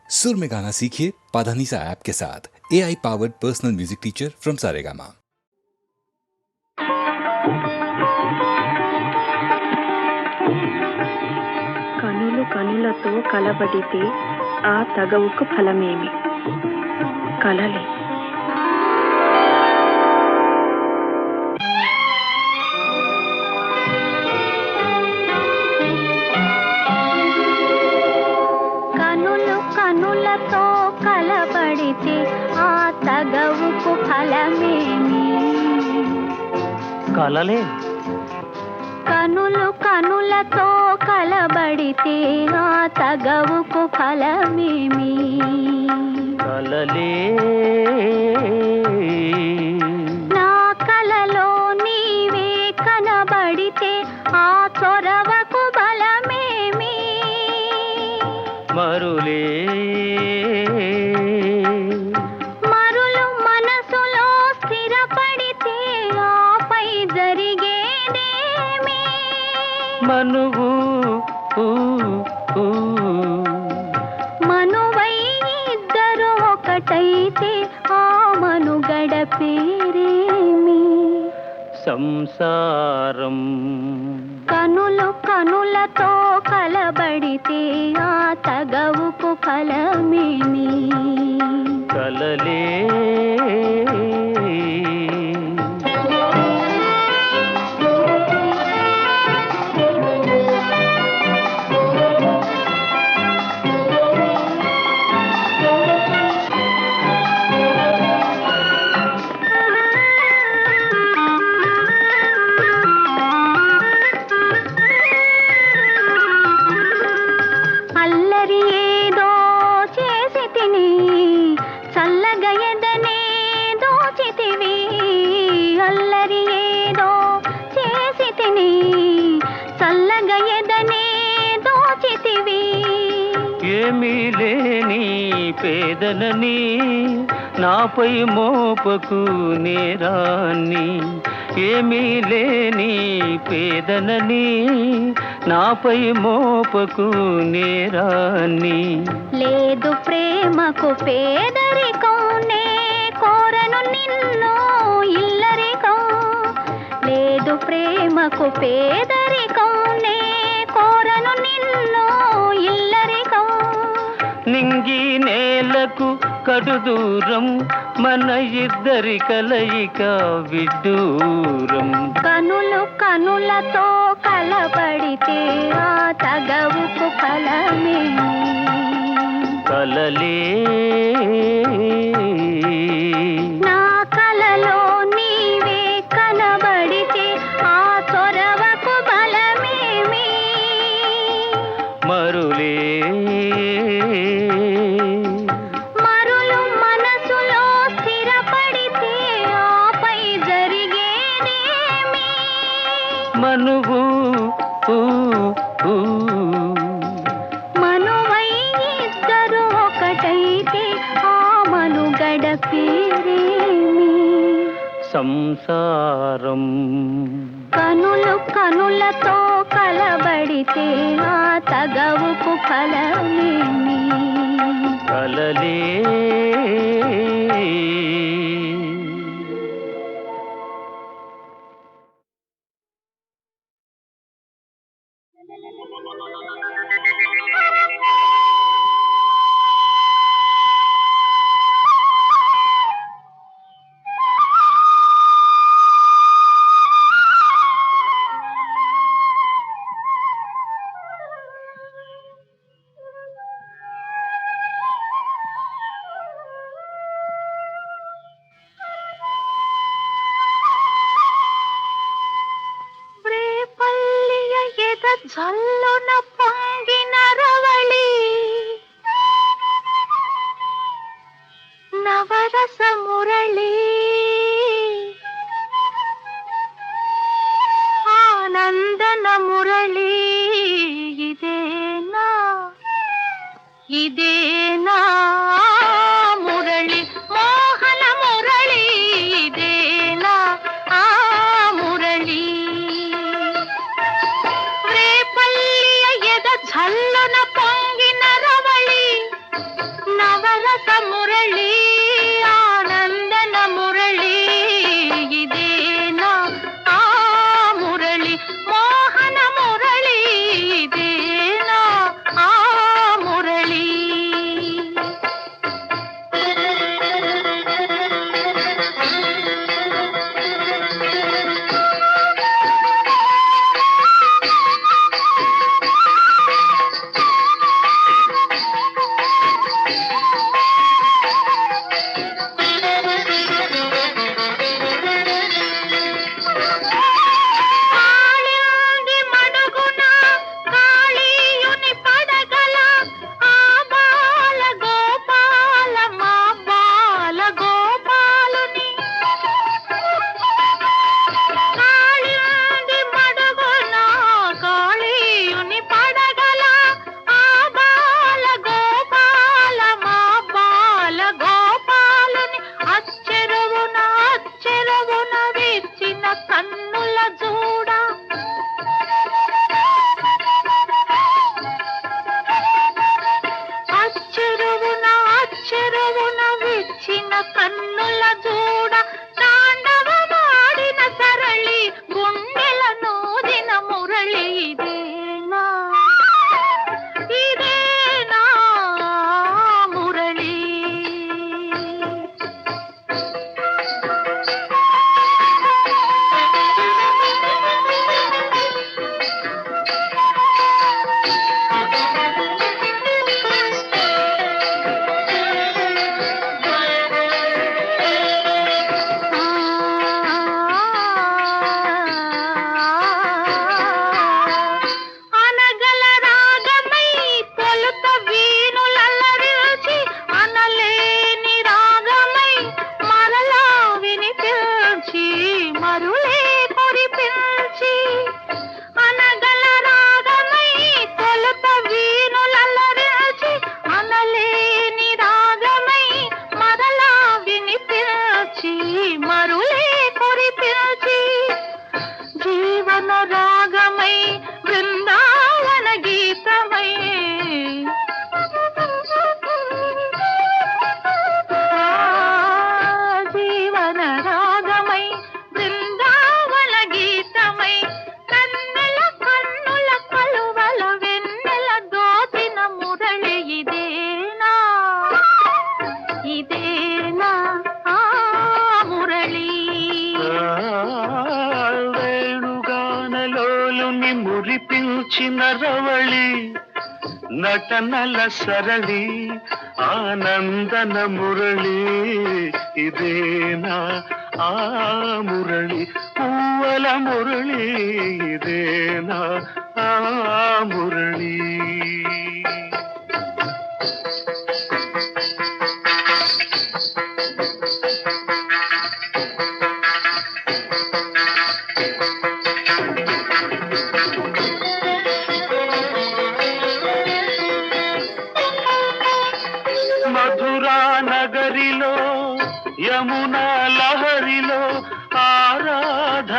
सुर में गाना सीखिए पाधानीसा ऐप के साथ। AI powered personal music teacher from Saregama. కనులు కనులతో కలబడితే ఆ తగవుకు ఫలమేమి? కలలే. కనులు కనులతో కలబడితే ఆ తగవుకు ఫలమేమి? కలలే. కనులు కనులతో కలబడితే ఆ తగవుకు ఫలమేమి? కలలే. నా కలలో నీవే కనబడితే ఆ చొరవకు బలమేమి? మరులే. మరులు మనసులో స్థిరపడితే ఆపై జరిగేదేమి? మనువు మనువై ఇద్దరు ఒకటైతే ఆ మనుగడ పేరేమి? సంసారం. కనులు కనులతో కలబడితే ఆ తగవుకు ఫలమేమి? కలలే. అల్లరి ఏదో చేసి తిని చల్లగా ఎదనే దోచితివి. అల్లరి ఏదో చేసి తిని చల్లగా ఎదనే దోచితివి. ఏమీ లేని పేదలని నాపై మోపకు నేరాన్ని. ఏమీ లేని పేదలని నాపై మోపకు నేరాన్ని. లేదు ప్రేమకు పేదరికం, నే కోరను నిన్ను ఇల్లరికం. లేదు ప్రేమకు పేదరికం, నే కోరను నిన్ను ఇల్లరికం. నింగి నేలకు కడు దూరం, మన ఇద్దరి కలయిక విడ్డూరం. కనులు కనులతో కలబడితే ఆ తగవుకు ఫలమేమి? కలలే. నా కలలో నీవే కనబడితే ఆ చొరవకు బలమేమి? మరులే. మరులు మనసులో స్థిరపడితే ఆపై జరిగేదేమి? మనువు మనువై ఇద్దరు ఒకటైతే ఆ మనుగడ పేరేమి? సంసారం. కనులు కనులతో కలబడితే ఆ తగవుకు ఫలమేమి? కలలే. రేపల్లియ ఎద జల్లున పొంగిన రవళి, నవరస మురళి, ఆనందన మురళి. ఇదేనా ఇదేనా మురళి, మోహన మురళి. ఇదేనా ఆ మురళి? రేపల్లియ ఎద జల్లున పొంగిన రవళి, నవరస మురళి ఆనందన మురళి ఇదేనా ఆ మురళి మోహన మురళి ఇదేనా ఆ మురళి కాళింది మడుగున కాళీయుని పడగల ఆ బాల గోపాల మా బాల గోపాలుని కాళింది మడుగున కాళీయుని పడగల ఆ బాల గోపాల మా బాల గోపాలుని అచ్చెరువున విచ్చిన కన్నుల చూడ అచ్చెరువున విచ్చిన కన్నుల చూడ తాండవమాడిన సరళి గుండెల నూదిన మురళి ఇదేనా ఇదేనా మురళి అనగల రాగమై తొలుత వీణులల్లరించి అనలేని రాగమై మరలా వినిపించి మరులే కురిపించి అనగల రాగమై తొలుత వీణులల్లరించి అనలేని రాగమై మరలా వినిపించి మరులే కురిపించి జీవన రాగమై బృందావన గీతమై జీవన రాగమై బృందావన గీతమై కన్నెల కన్నుల కలువల వెన్నెల దోచిన మురళి ఇదేనా ఇదేనా ఆ మురళి వేణుగానలోలుని మురిపించిన రవళి నటనల సరళి ఆనందన మురళి ఇదేనా ఆ మురళి పూవల మురళి ఇదేనా ఆ మురళి మధురా నగరిలో యమునా లహరిలో ఆరాధనా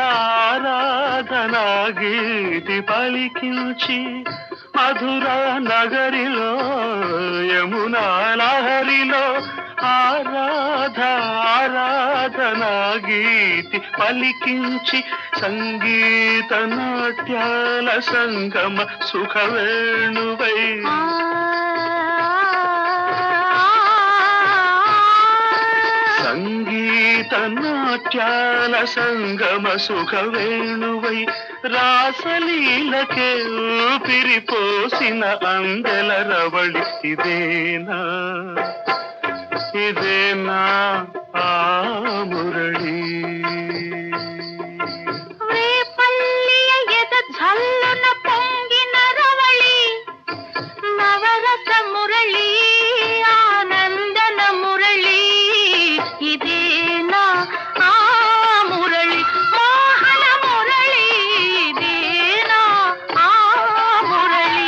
గీతి పలికించి మధురా నగరిలో యమునా లహరిలో ఆరాధనా గీతి పలికించి సంగీత నాట్యాల సంగమ సుఖవేణువై సంగీత నాట్యాల సంగమ సుఖవేణువై రాసలీలకే ఊపిరిపోసిన అందెల రవళి ఇదేనా ఇదేనా ఆ మురళి రేపల్లియ ఎద ఝల్లున పొంగిన రవళి నవరస మురళి ఆనందన మురళి ఇదేనా ఆ మురళి మోహన మురళి ఇదేనా ఆ మురళి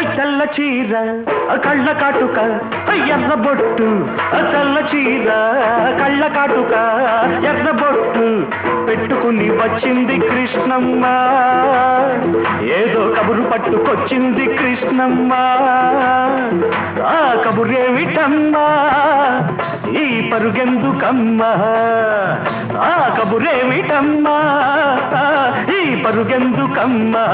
తెల్ల చీర కళ్ళ కాటుక ఎర్ర బొట్టు తెల్ల చీర కళ్ళ కాటుక ఎర్ర బొట్టు పెట్టుకుని వచ్చింది కృష్ణమ్మ ఏదో కబురు పట్టుకొచ్చింది కృష్ణమ్మ ఆ కబురేమిటమ్మా ఈ పరుగెందుకమ్మా ఆ కబురేమిటమ్మా ఈ పరుగెందుకమ్మా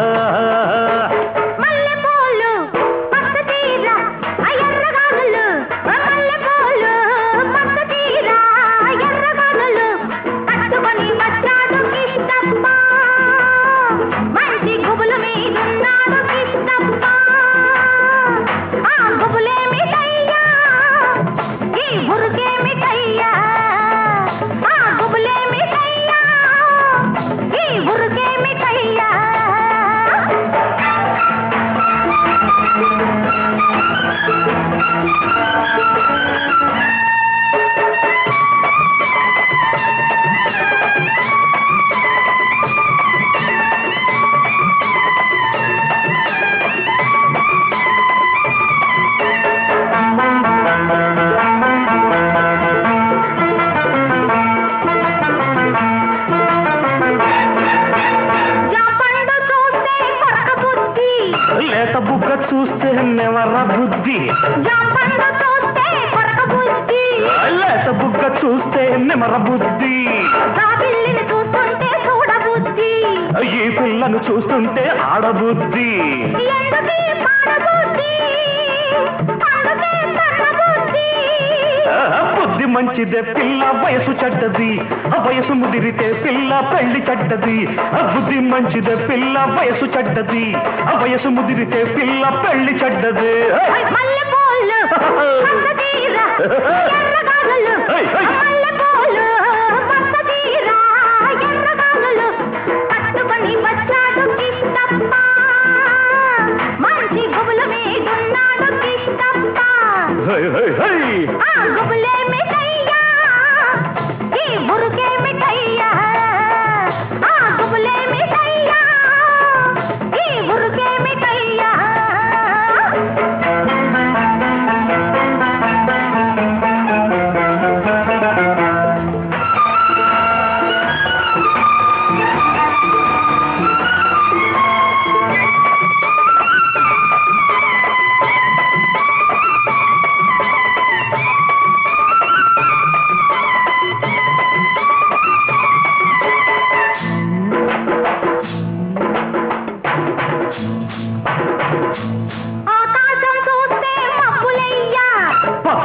చూస్తే నెవర బుద్ధి లేత బుగ్గ చూస్తే నెమర బుద్ధి ఈ పిల్లను చూస్తుంటే ఆడబుద్ధి బుద్ధి మంచిదే పిల్ల వయసు చెడ్డది వయసు ముదిరితే పిల్ల పెళ్లి చెడ్డది బుద్ధి మంచిదే పిల్ల వయసు చెడ్డది వయసు ముదిరితే పిల్ల పెళ్లి చెడ్డది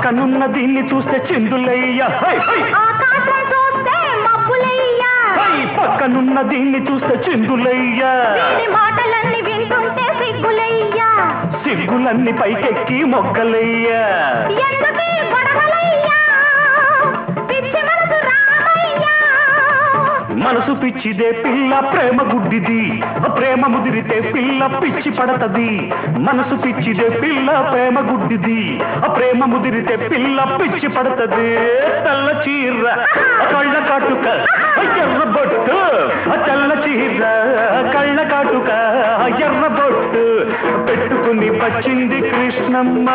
పక్కనున్న దీన్ని చూస్తే చిందులయ్యా పక్కనున్న దీన్ని చూస్తే చిందులయ్యా మాటలన్నీ వింటుంటే సిగ్గులయ్యా సిగ్గులన్నీ పైకెక్కి మొగ్గలయ్యా మనసు పిచ్చిదే పిల్ల ప్రేమ గుడ్డిది ప్రేమ ముదిరితే పిల్ల పిచ్చి పడతది మనసు పిచ్చిదే పిల్ల ప్రేమ గుడ్డిది ప్రేమ ముదిరితే పిల్ల పిచ్చి పడతది తెల్ల చీర కళ్ళ కాటుక ఎర్ర బొట్టు తెల్ల చీర కళ్ళ కాటుక ఎర్ర బొట్టు పెట్టుకుని వచ్చింది కృష్ణమ్మ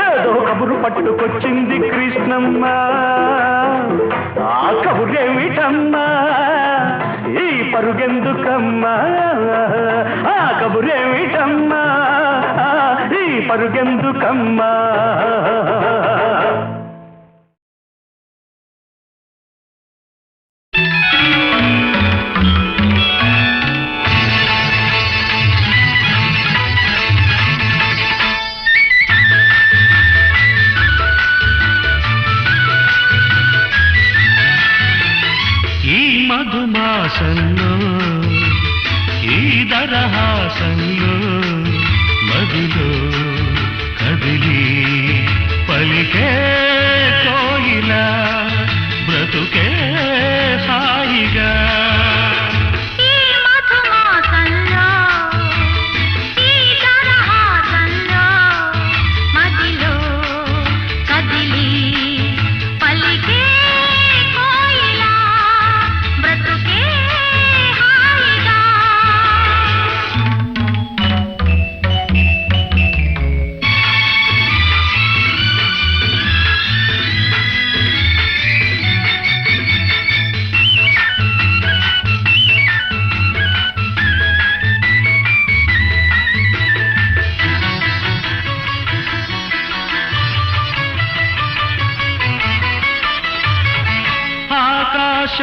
ఏదో కబురు పట్టుకొచ్చింది కృష్ణమ్మ ఆ కబురేమిటమ్మా ఈ పరుగెందుకమ్మా ఆ కబురేమిటమ్మా ఈ పరుగెందుకమ్మా మధుమాసంలో ఈ దరహాసంలో మదిలో కదిలి పలికే కోయిలా బ్రతుకే సాయిగా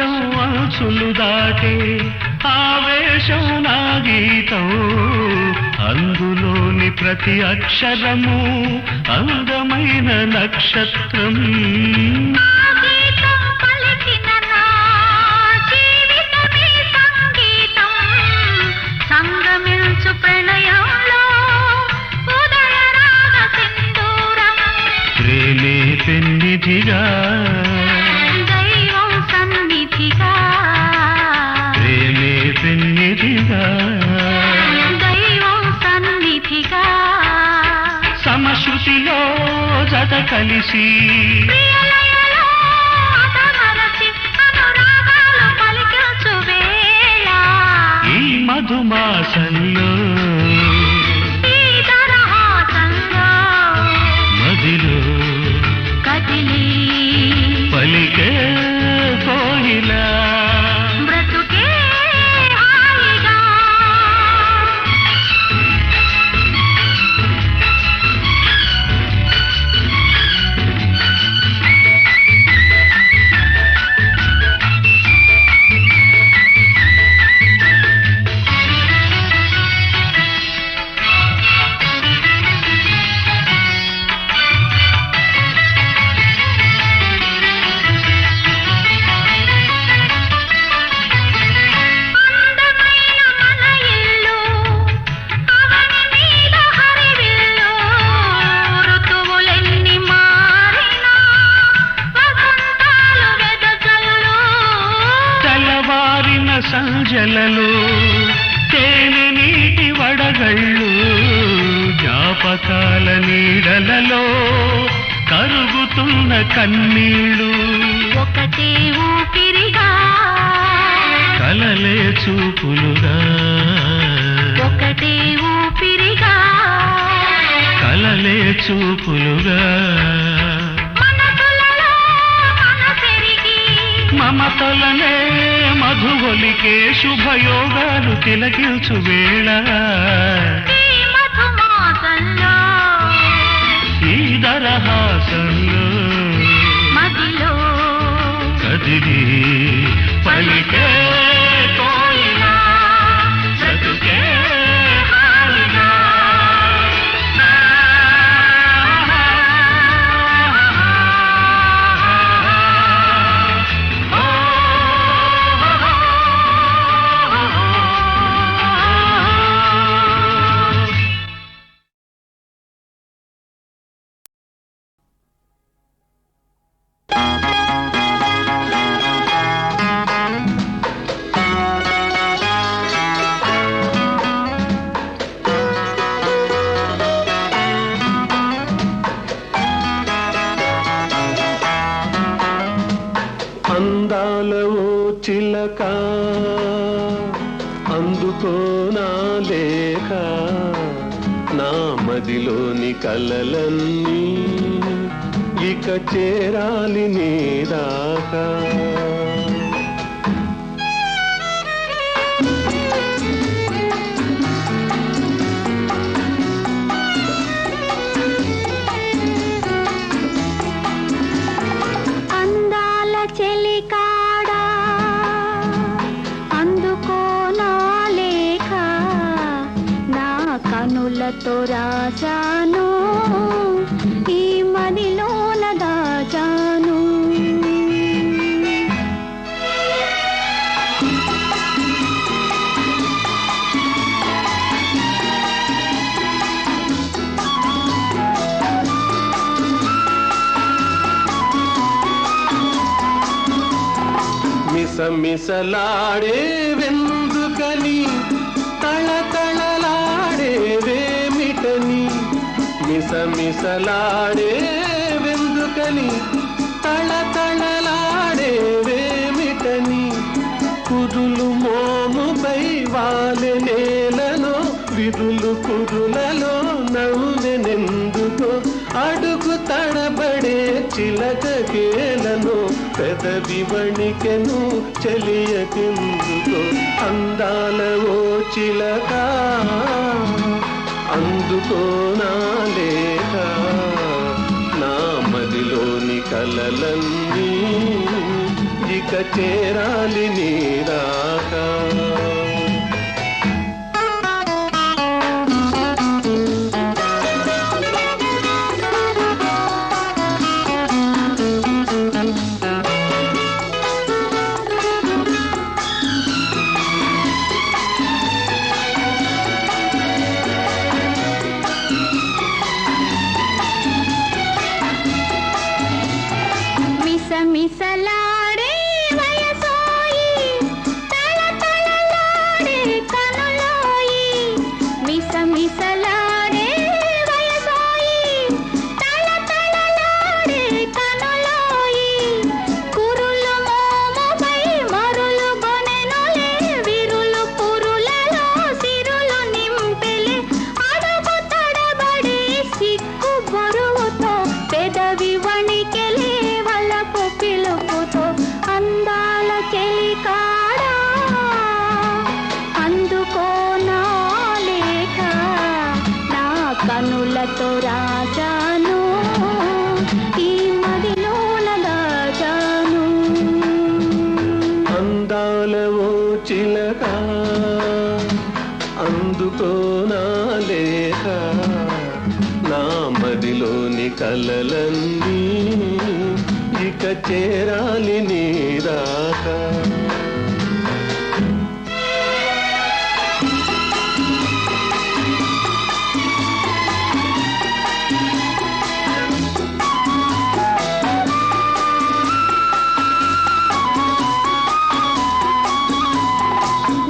ఆకాశం అంచులు దాటే ఆవేశం నా గీతం అందులోని ప్రతి అక్షరము అందమైన నక్షత్రం ప్రేమే పెన్నిధిగా దైవం సన్నిధిగా ప్రేమే పెన్నిధిగా దైవం సన్నిధిగా సమశృతిలో జత కలిసి ప్రియలయలో అతమరచి అనురాగాలు పలికించు వేళ ఈ మధుమాసంలో ఈ దరహాసంలో మదిలో కదిలి పలికే కోయిలా బ్రతుకే హాయిగా అందమైన మన ఇల్లు అవని మీద హరివిల్లు ఋతువులెన్ని మారినా వసంతాలు వెదజల్లు తెల్లవారిన సంజలలో తేనె నీటి వడగళ్ళు జ్ఞాపకాల నీడలలో కరుగుతున్న కన్నీళ్ళు ఒకటే ఊపిరిగా కలలే చూపులుగా ఒకటే ఊపిరిగా కలలే చూపులుగా మనసులలో మనసెరిగి మమతలనే మధువలికే శుభయోగాలు తిలకించు వేళ ఈ మధుమాసంలో ఈ దరహాసంలో మదిలో కదిలి పలికే కోయిలా బ్రతుకే హాయిగా అందాల ఓ చిలక అందుకో నా లేఖ నా మదిలోని కలలన్నీ ఇక చేరాలి నీ దాకా అందాల చెలికాడా అందుకో నా లేఖ నా కనులతో రాశాను ఈ మదిలోన దాచాను మిసమిసలాడే వెందుకని తళతళలాడే వేమిటని మిసమిసలాడే వెందుకని తళతళలాడే వేమిటని కురులు మోముపై వాలె నేలను విరులు కురులలో నవ్వెనెందుకో అడుగు తడబడే చిలకకేలను పెదవి వణికెను చెలియకెందుకో అందాల ఓ చిలక అందుకో నా లేఖ నా మదిలోని కలలన్నీ ఇక ఇక చేరాలి నీ రాక. మిసమిసలాడే వయసోయి తళతళలాడే కనులోయి మిసమిసలాడే వయసోయి తళతళలాడే కనులోయి కురులు మోముపై మరులు గొనెనులే విరులు పురులలో సిరులు నింపెలే అడుగు తడబడి సిక్కు బరువుతో పెదవి వణికెలే వలపు పిలుపుతో అందాల చెలికాడా అందుకో నా లేఖ నా కనులతో రాజాను ఈ మదిలోన దాచాను. అందాల ఓ చిలక అందుకో నా లేఖ నా మదిలోని కలలన్నీ ఇక చేరాలి నీ రాక.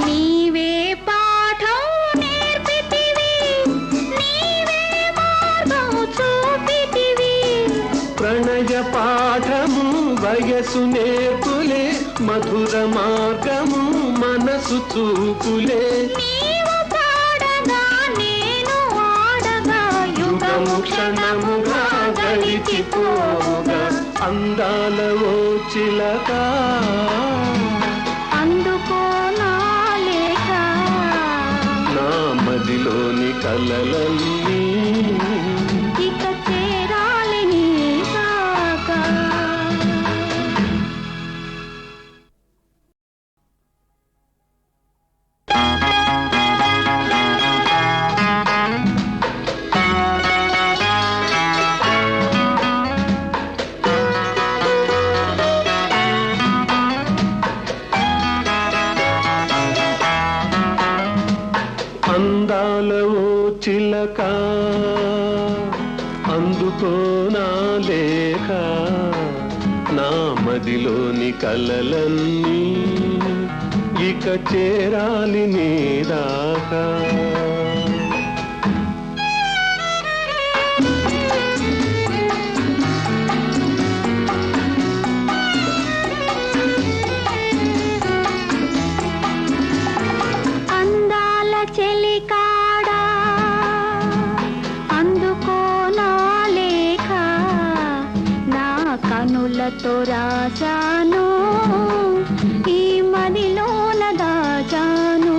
నీవే పాఠం నేర్పితివి నీవే మార్గం చూపితివి ప్రణయ పాఠము వయసు నేర్పులే మధుర మార్గము మనసు చూపులే. నీవు పాడగా నేను ఆడగా యుగము క్షణముగా గడిచిపోగా అందాల ఓ చిలక అందుకో నా లేఖ నా మదిలోని కలలన్నీ ఇక చేరాలి నీ రాక. అందాల ఓ చిలక అందుకో నా లేఖ నా మదిలోని కలలన్నీ ఇక చేరాలి నీ రాక. అందాల చెలికాడా అందుకో నా లేఖ నా కనులతో రాశాను ఈ మదిలోన దాచాను.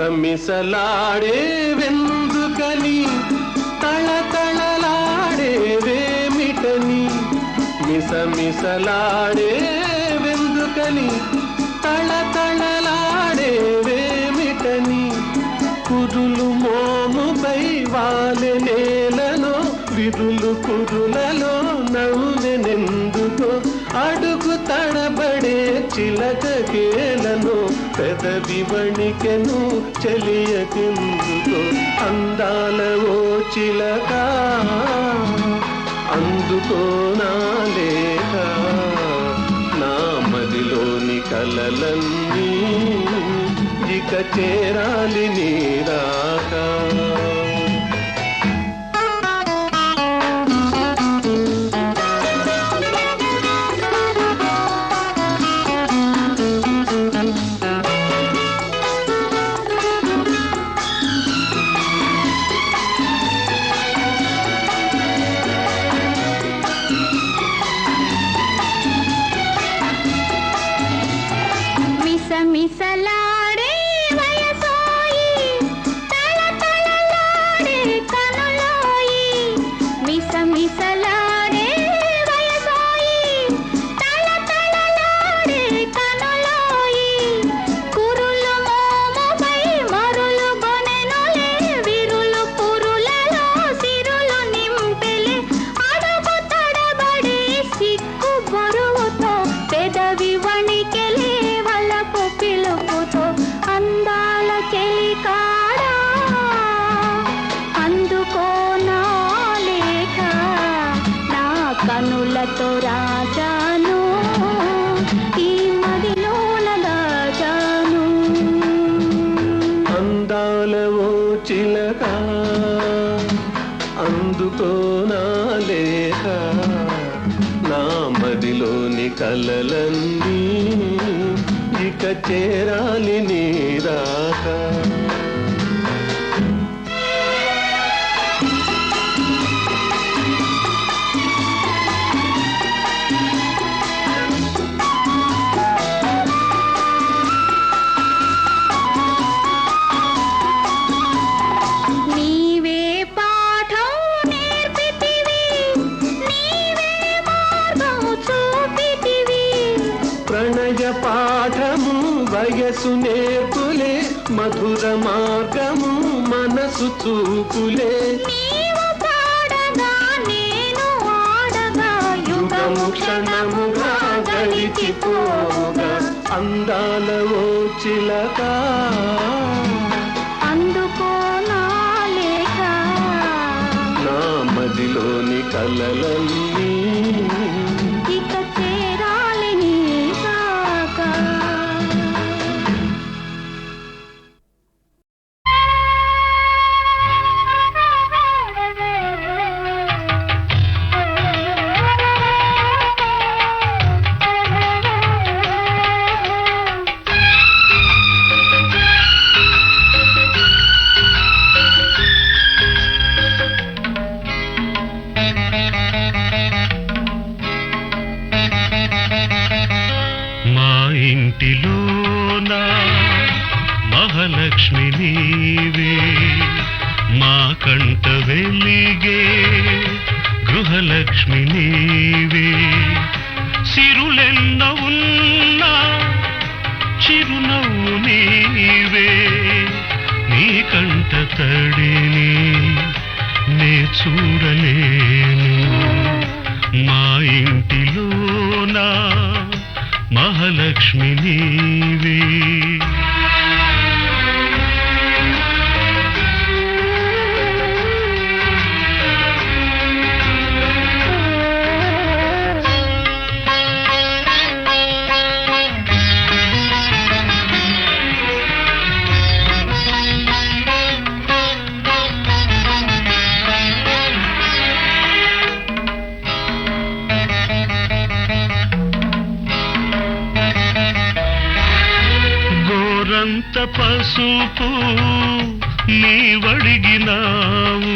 మిసమిసలాడే వెందుకని తళతళలాడే వేమిటని మిసమిసలాడే వెందుకని తళతళలాడే వేమిటని కురులు మోముపై వాలె నేలలో విరులు కురులలో నవ్వెనెందుకో అడుగు తడబడే చిలకకేలను పెదవి వణికెను చెలియకెందుకో అందాల ఓ చిలక అందుకో నా లేఖ నా మదిలోని కలలన్నీ ఇక చేరాలి నీ రాక. చిలక అందుకో నా లేఖ నా మదిలోని కలలన్నీ ఇక చేరాలి నీ రాక పాఠము వయసు నేర్పులే మధుర మార్గము మనసు చూపులే యుగము క్షణముగా గడిచిపోగా అందాల ఓ చిలక అందుకో నా లేఖ నా మదిలోని కలలన్నీ ఇక చేరాలి నీ రాక ఇంటిలోన మహాలక్ష్మి నీవే మా కంట వెలిగే గృహలక్ష్మి నీవే సిరులెన్న ఉన్నా చిరునవ్వు నీవే నీ కంట తడిని నే చూడలేను మా ఇంటిలోన మహాలక్ష్మి నీవే గోరంత పసుపు నీవడిగినావు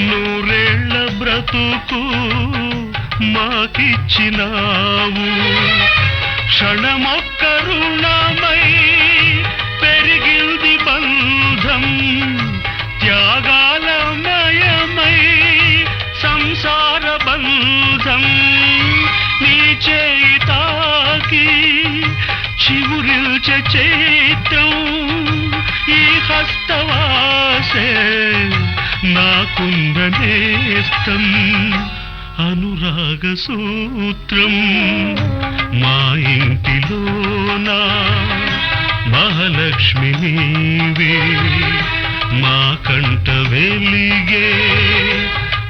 నూరేళ్ల బ్రతుకు మాకిచ్చినావు క్షణమొక్క రుణమై పెరిగింది బంధం త్యాగాలమయమై సంసార బంధం నీ చేయి తాకి చివురిల్చే చైత్రం ఈ హస్తవాసే నాకుందనేస్తం అనురాగ సూత్రం మా ఇంటిలోన మహాలక్ష్మి నీవే మా కంట వెలిగే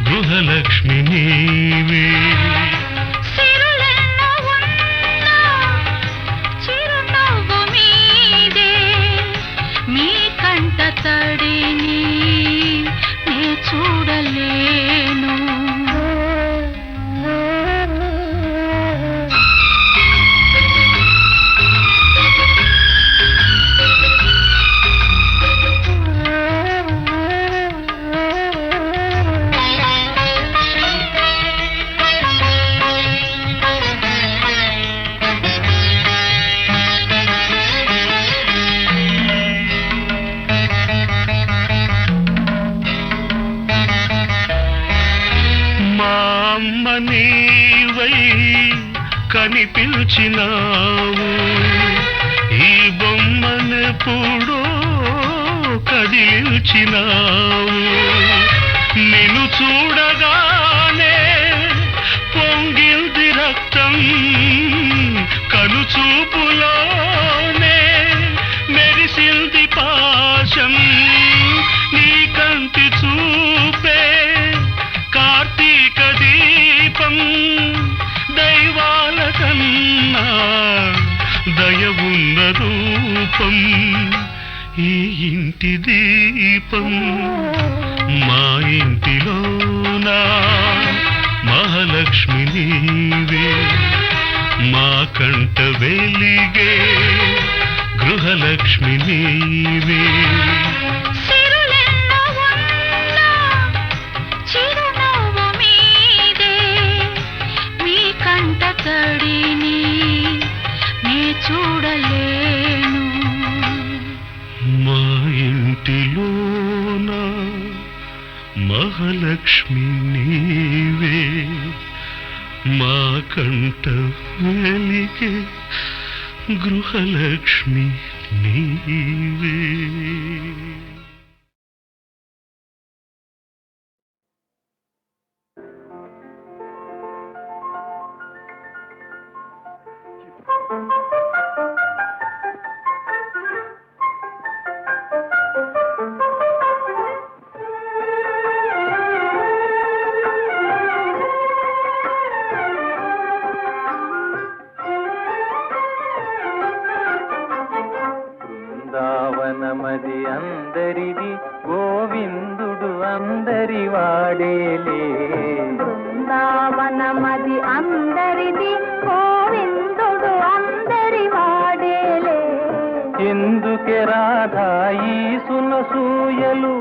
గృహలక్ష్మి నీవే తడిని నే చూడలేను నీవై కనిపించినావు ఈ బొమ్మనెప్పుడో కదిలించినావు నిన్ను చూడగానే పొంగిల్ది రక్తం కనుచూపులోనే మెరిసిల్ది పాశం నీ కంటి చూపే కార్తీక దీపం దైవాల కన్నా దయ ఉన్న రూపం ఈ ఇంటి దీపం మా ఇంటిలోనా మహాలక్ష్మి నీవే మా కంట వెలిగే గృహలక్ష్మి నీవే సిరులెన్నో ఉన్నా చిరునవ్వు మీదే మీ కంట తడిని నే చూడలేను మా ఇంటిలోన మహాలక్ష్మి నీవే మా కంట వెలిగే గృహలక్ష్మి నీవే. బృందావనమది అందరిది గోవిందుడు అందరి వాడేలే బృందావనమది అందరిది గోవిందుడు అందరి వాడేలే ఎందుకే రాధా ఈ సునసూయలు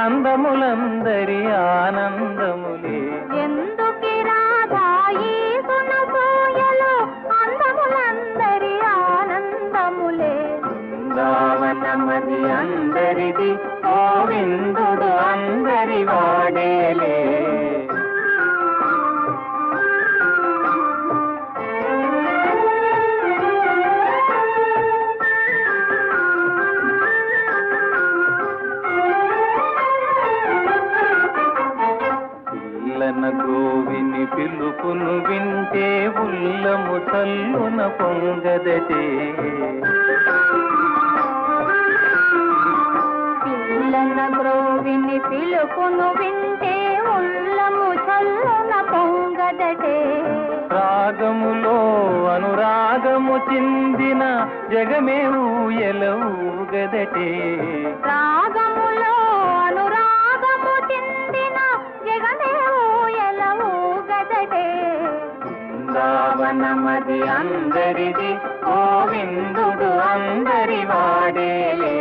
అందములందరి ఆనందములే ఎందుకి రాధా ఈ సునసూయలు అందములందరి ఆనందములే బృందావనమది అందరిది గోవిందుడు అందరి వాడేలే పిల్లన గోవిని పిలుపును వింటే ఉల్లము చల్లున పొంగదటే పిల్లన గ్రోవిని పిలుపును వింటే ఉల్లము చల్లున పొంగదటే రాగములో అనురాగము చిందిన జగమే ఊయలవుగదటే రాగములో అనురాగము చిందిన జగమే ఊయలవుగదటే బృందావనమది అందరిది గోవిందుడు అందరి వాడేలే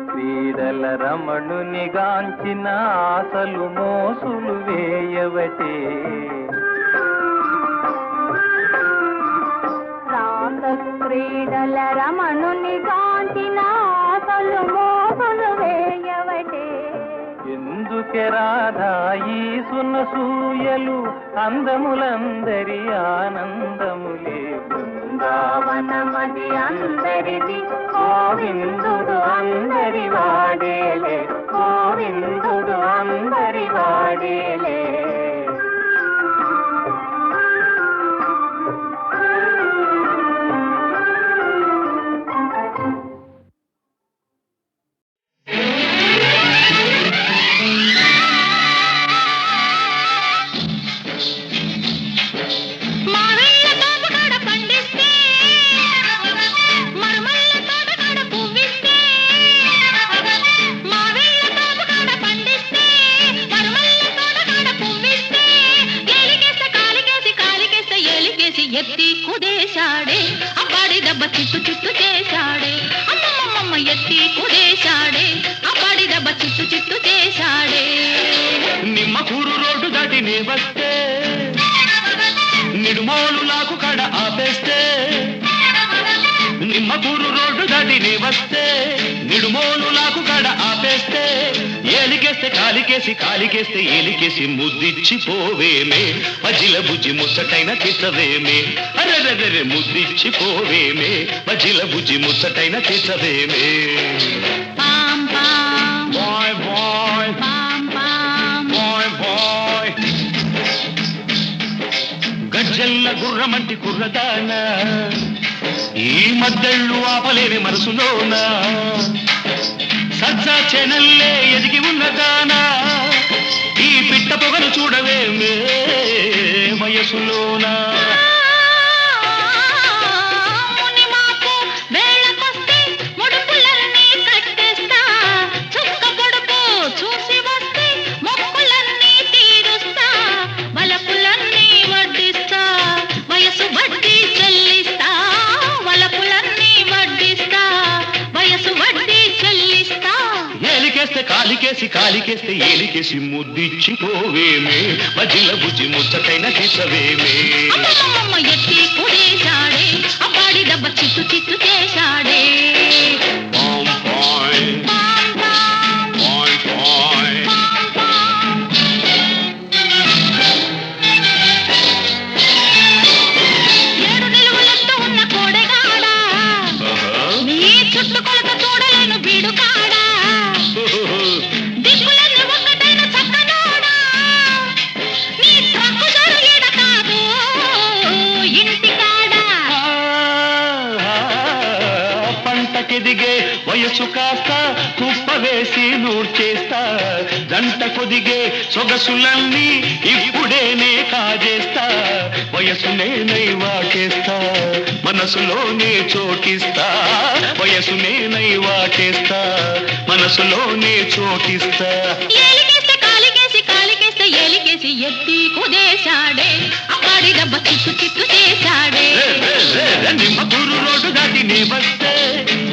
క్రీడల రమణుని గాంచిన ఆశలు మోసులు వేయవటే రాస క్రీడల రమణుని కాంచిన ఆశలు మోసులు వేయవటే ఎందుకే రాధా ఈ సునసూయలు అందములందరి ఆనందములే బృందావనమది అందరిది గోవిందుడు అందరి వాడేలే గోవిందుడు అందరి వాడేలే ఎత్తి కుదేశాడే అబ్బాడి దెబ్బ చిట్టు చిట్టు చేశాడే అమ్మమ్మమ్మ ఎత్తి కుదేశాడే అబ్బాడి దెబ్బ చిట్టు చిట్టు చేశాడే నిమ్మకూరు రోడ్డు దాటి నీ వస్తే నిడుమోలు లాకు కడ ఆపేస్తే నిమ్మకూరు రోడ్డు దాటి నీ వస్తే నిడుమోలు లాకు కడ ఆపేస్తే ఏలికేస్తే కాలికేసి కాలికేస్తే ఏలికేసి ముద్దిచ్చి పోవేమే మజిల బుజ్జి ముచ్చటైన తీసవేమే అరెరెరె ముద్దిచ్చి పోవేమే మజిల బుజ్జి ముచ్చటైన తీసవేమే పాం పాం బాయ్ బాయ్ పాం పాం బాయ్ బాయ్ గజ్జల్ల గుర్రమంటి కుర్రదాన ఈ మద్దళ్ళు ఆపలేని మనసులోన సజ్జా చెనల్లే ఎదిగి ఉన్నదానా ఈ పిట్ట పొగను చూడవేమే వయసులోనా మునిమాపు వేళకొస్తే ముడుపులన్నీ కట్టేస్తా చుక్క పొడుపు చూసి వస్తే మొక్కులన్నీ తీరుస్తా వలపులన్నీ వడ్డిస్తా వయసు వడ్డీ చెల్లిస్తా వలపులన్నీ వడ్డిస్తా వయసు వడ్డీ చెల్లిస్తా ఏలికేస్తే కాలికేస్తే ఏలికేసి ముద్దిచ్చి పోవేమే మజిల బుజ్జి ముచ్చటైన దిశవేమే అమ్మమ్మమ్మ ఎత్తి కుదేశాడే అబ్బాడి దెబ్బ చిత్తు చిత్తు చేశాడే పాం పాయ్, పాయ్ పాయ్. ఏడు నిలువులెత్తు ఉన్న కోడెగాడా ఆహా. నీ చుట్టుకొలత చూడలేను బీడుకాడా దిక్కులన్నీ ఒక్కటైన చక్కనోడా నీ ట్రక్కు జరు ఈడ కాదు ఇంటికాడా పంటకెదిగే వయసు కాస్త కుప్ప వేసి నూర్చేస్తా జంట కొదిగే సొగసులన్నీ ఇప్పుడేనే కాజేస్తా వయసునే నైవాటేస్తా మనసులోనే చోటిస్తా వయసునే నైవాటేస్తా మనసులోనే చోటిస్తా ఏలికేస్తే కాలికేస్తే ఏలికేసి ఎత్తి కుదేశాడే అబ్బాడి దెబ్బ చిత్తు చిత్తు చేశాడే నిమ్మ గురు రోడ్డు దాటి నే వస్తే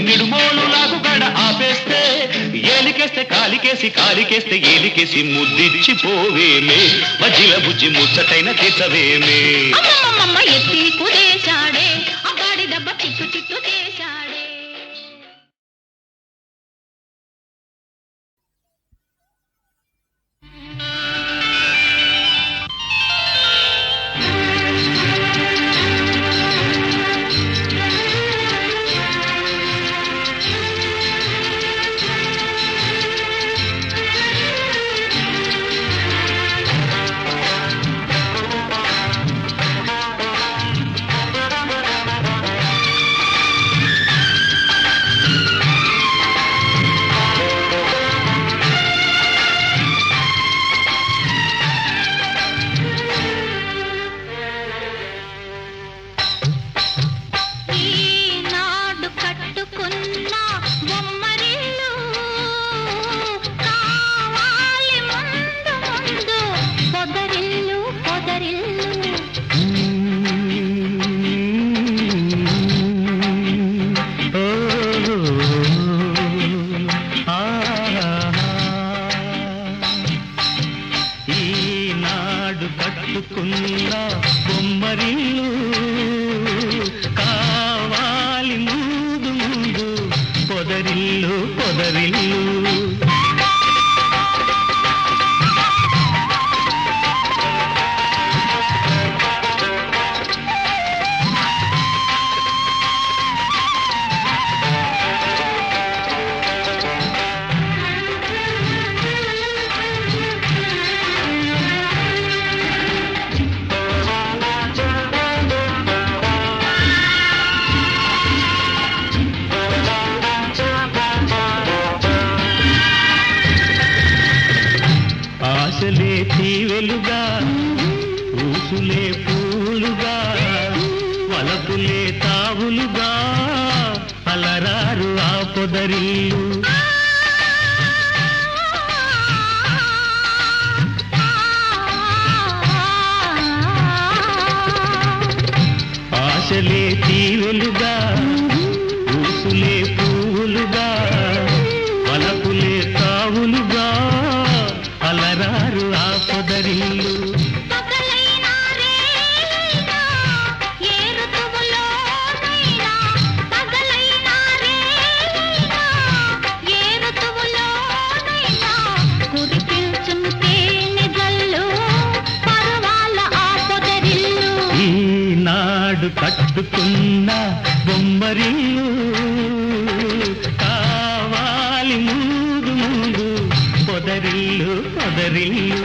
నిడుమోలు లాగు గడ ఆపేస్తే కాలికేస్తే ఏలికేసి ముద్దిచ్చి పోవేమే మజిల బుజ్జి ముచ్చటైన దిశవేమే అమ్మమ్మమ్మ ఎత్తి కుదేశాడే అబ్బాడి దెబ్బ చిత్తు చిత్తు చేశాడే ఈనాడు కట్టుకున్న బొమ్మరిల్లు కావాలి ముందు ముందు పొదరిల్లు పొదరిల్లు ఈనాడు కట్టుకున్న బొమ్మరిల్లు కావాలి ముందు ముందు పొదరిల్లు పొదరిల్లు ఆశలే తీవెలుగా ఊసులే పూలుగా వలపులే తావులుగా అలరారు ఆ పొదరిల్లు ఆశలే తీవెలుగా ఊసులే పూలుగా వలపులే తావులుగా అలరారు ఆ పొదరిల్లు పగలైనా రేలైనా ఏ ఋతువులోనైనా పగలైనా రేలైనా ఏ ఋతువులోనైనా కురిపించుంటేనే జల్లు పర్వాల ఆ పొదరిల్లు ఈనాడు కట్టుకున్న బొమ్మరిల్లు కావాలి ముందు ముందు పొదరిల్లు పొదరిల్లు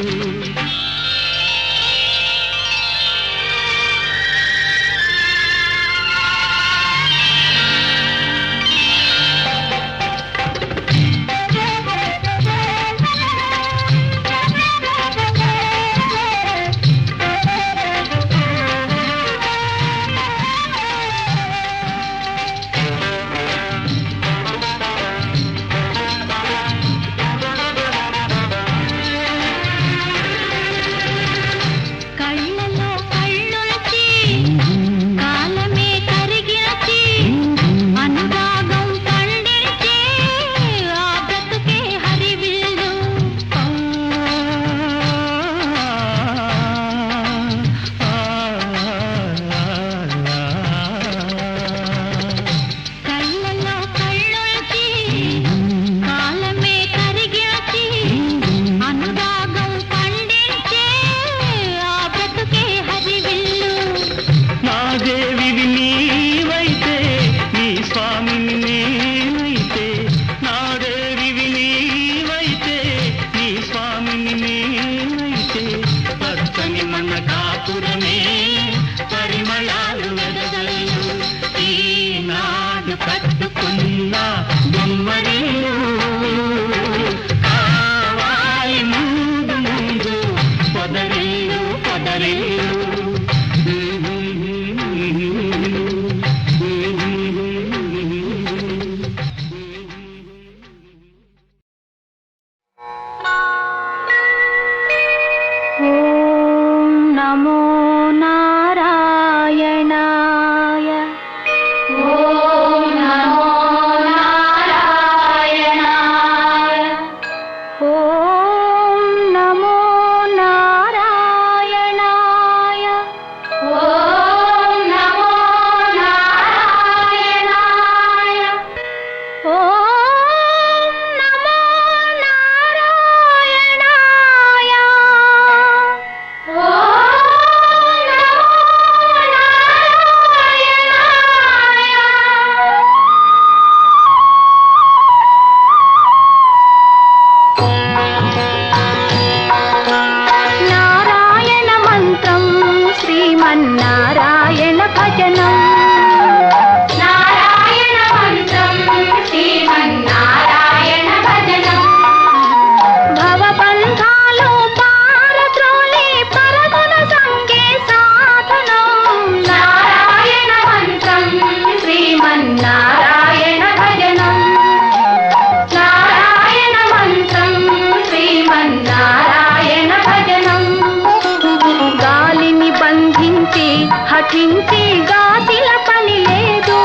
హఠించి గాసిల పని లేదు,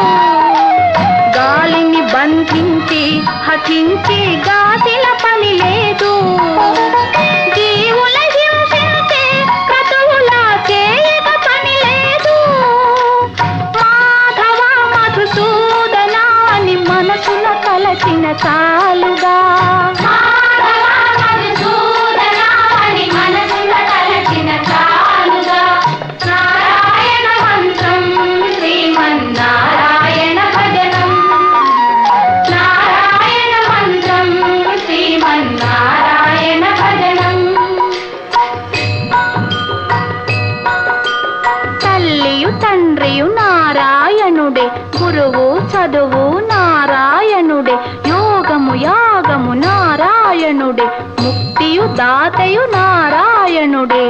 గాలిని బంధించి హఠించి గాసిల పని లేదు, జీవుల హింసించే క్రతువులా చేయక పని లేదు. మాధవ మధుసూదన అని మనసున తలచిన చాలుగా, తండ్రియు నారాయణుడే, గురువు చదువు నారాయణుడే, యోగము యాగము నారాయణుడే, ముక్తియు దాతయు నారాయణుడే.